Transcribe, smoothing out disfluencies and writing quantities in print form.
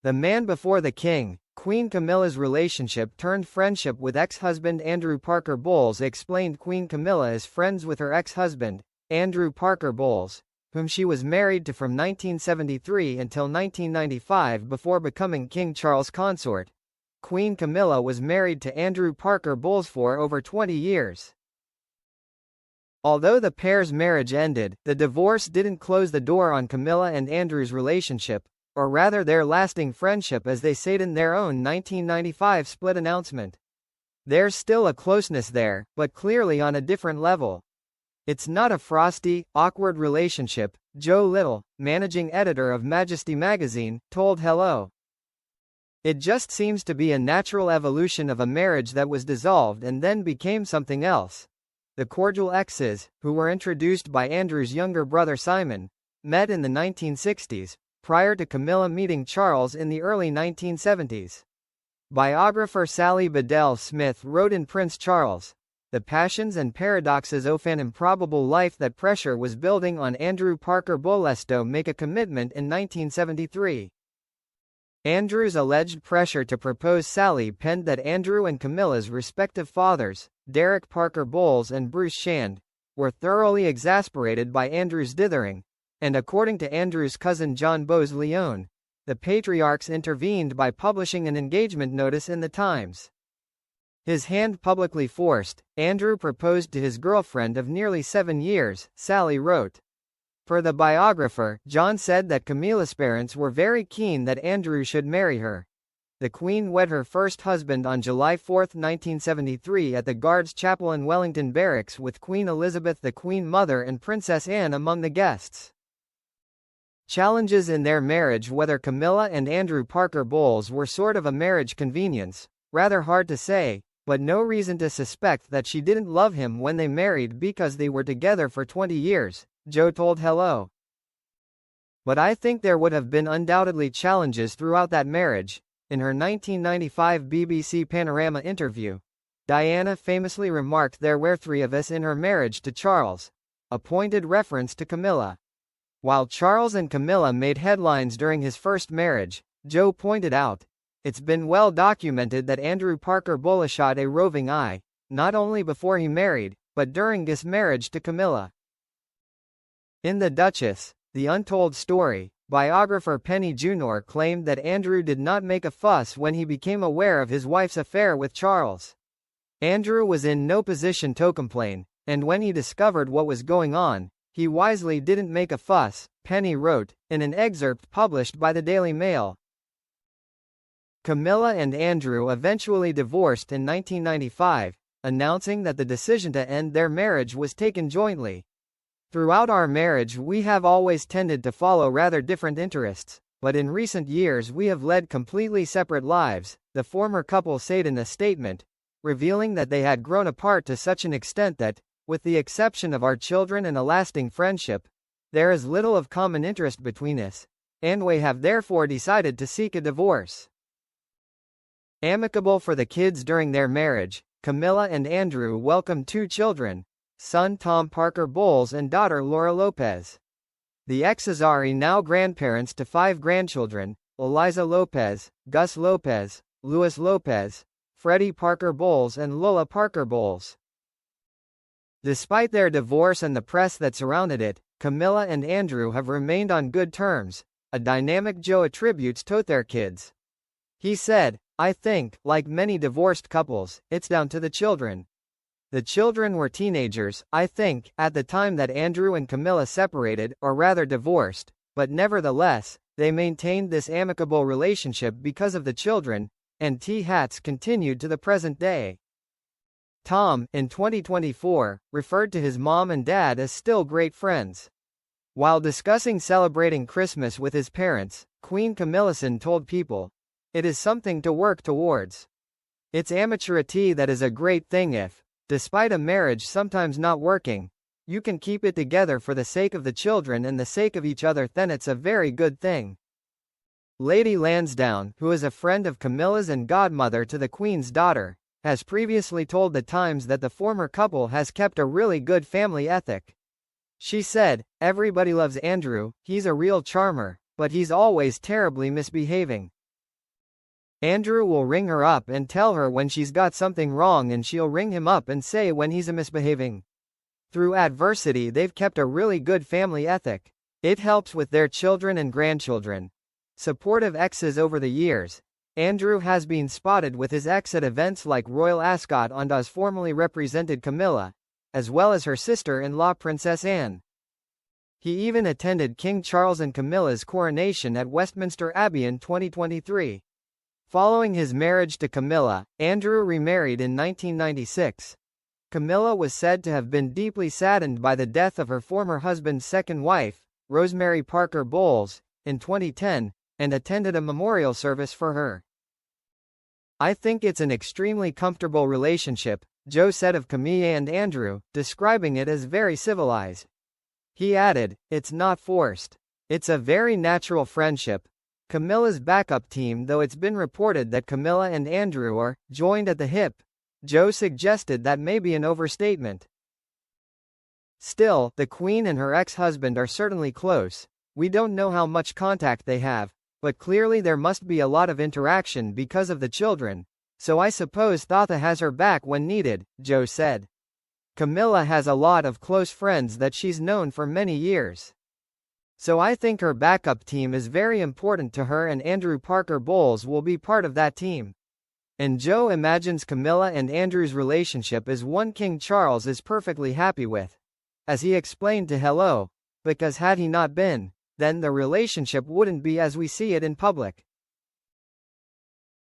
The man before the king. Queen Camilla's relationship turned friendship with ex-husband Andrew Parke Bowles explained. Queen Camilla is friends with her ex-husband, Andrew Parke Bowles, whom she was married to from 1973 until 1995 before becoming King Charles' consort. Queen Camilla was married to Andrew Parke Bowles for over 20 years. Although the pair's marriage ended, the divorce didn't close the door on Camilla and Andrew's relationship, or rather their lasting friendship, as they said in their own 1995 split announcement. There's still a closeness there, but clearly on a different level. It's not a frosty, awkward relationship, Joe Little, managing editor of Majesty magazine, told Hello. It just seems to be a natural evolution of a marriage that was dissolved and then became something else. The cordial exes, who were introduced by Andrew's younger brother Simon, met in the 1960s, prior to Camilla meeting Charles in the early 1970s. Biographer Sally Bedell Smith wrote in Prince Charles, "The passions and paradoxes of an improbable life that pressure was building on Andrew Parke Bowles to make a commitment in 1973." Andrew's alleged pressure to propose Sally penned that Andrew and Camilla's respective fathers, Derek Parke Bowles and Bruce Shand, were thoroughly exasperated by Andrew's dithering, and according to Andrew's cousin John Bowes Leone, the patriarchs intervened by publishing an engagement notice in the Times. His hand publicly forced, Andrew proposed to his girlfriend of nearly 7 years, Sally wrote. Per the biographer, John said that Camilla's parents were very keen that Andrew should marry her. The Queen wed her first husband on July 4, 1973 at the Guards Chapel in Wellington Barracks, with Queen Elizabeth the Queen Mother and Princess Anne among the guests. Challenges in their marriage. Whether Camilla and Andrew Parke Bowles were sort of a marriage convenience, rather hard to say, but no reason to suspect that she didn't love him when they married because they were together for 20 years, Joe told Hello. But I think there would have been undoubtedly challenges throughout that marriage. In her 1995 BBC Panorama interview, Diana famously remarked there were 3 of us in her marriage to Charles, a pointed reference to Camilla. While Charles and Camilla made headlines during his first marriage, Joe pointed out, it's been well documented that Andrew Parke Bowles shot a roving eye, not only before he married, but during his marriage to Camilla. In The Duchess, The Untold Story, biographer Penny Junor claimed that Andrew did not make a fuss when he became aware of his wife's affair with Charles. Andrew was in no position to complain, and when he discovered what was going on, he wisely didn't make a fuss, Penny wrote, in an excerpt published by the Daily Mail. Camilla and Andrew eventually divorced in 1995, announcing that the decision to end their marriage was taken jointly. Throughout our marriage we have always tended to follow rather different interests, but in recent years we have led completely separate lives, the former couple said in a statement, revealing that they had grown apart to such an extent that, with the exception of our children and a lasting friendship, there is little of common interest between us, and we have therefore decided to seek a divorce. Amicable for the kids during their marriage, Camilla and Andrew welcomed 2 children, son Tom Parke Bowles and daughter Laura Lopez. The exes are now grandparents to 5 grandchildren, Eliza Lopez, Gus Lopez, Louis Lopez, Freddie Parke Bowles and Lola Parke Bowles. Despite their divorce and the press that surrounded it, Camilla and Andrew have remained on good terms, a dynamic Joe attributes to their kids. He said, I think, like many divorced couples, it's down to the children. The children were teenagers, I think, at the time that Andrew and Camilla separated, or rather divorced, but nevertheless, they maintained this amicable relationship because of the children, and T-Hats continued to the present day. Tom, in 2024, referred to his mom and dad as still great friends. While discussing celebrating Christmas with his parents, Queen Camilla told People, it is something to work towards. It's amateurity that is a great thing if, despite a marriage sometimes not working, you can keep it together for the sake of the children and the sake of each other, then it's a very good thing. Lady Lansdowne, who is a friend of Camilla's and godmother to the Queen's daughter, has previously told The Times that the former couple has kept a really good family ethic. She said, everybody loves Andrew, he's a real charmer, but he's always terribly misbehaving. Andrew will ring her up and tell her when she's got something wrong, and she'll ring him up and say when he's misbehaving. Through adversity, they've kept a really good family ethic. It helps with their children and grandchildren. Supportive exes over the years. Andrew has been spotted with his ex at events like Royal Ascot and has formally represented Camilla, as well as her sister-in-law Princess Anne. He even attended King Charles and Camilla's coronation at Westminster Abbey in 2023. Following his marriage to Camilla, Andrew remarried in 1996. Camilla was said to have been deeply saddened by the death of her former husband's second wife, Rosemary Parker Bowles, in 2010, and attended a memorial service for her. "I think it's an extremely comfortable relationship," Joe said of Camilla and Andrew, describing it as very civilized. He added, "It's not forced. It's a very natural friendship." Camilla's backup team, though it's been reported that Camilla and Andrew are joined at the hip, Joe suggested that may be an overstatement. Still, the Queen and her ex-husband are certainly close. "We don't know how much contact they have, but clearly there must be a lot of interaction because of the children, so I suppose Thatha has her back when needed," Joe said. Camilla has a lot of close friends that she's known for many years. "So I think her backup team is very important to her, and Andrew Parker Bowles will be part of that team." And Joe imagines Camilla and Andrew's relationship as one King Charles is perfectly happy with. As he explained to Hello, because had he not been, then the relationship wouldn't be as we see it in public.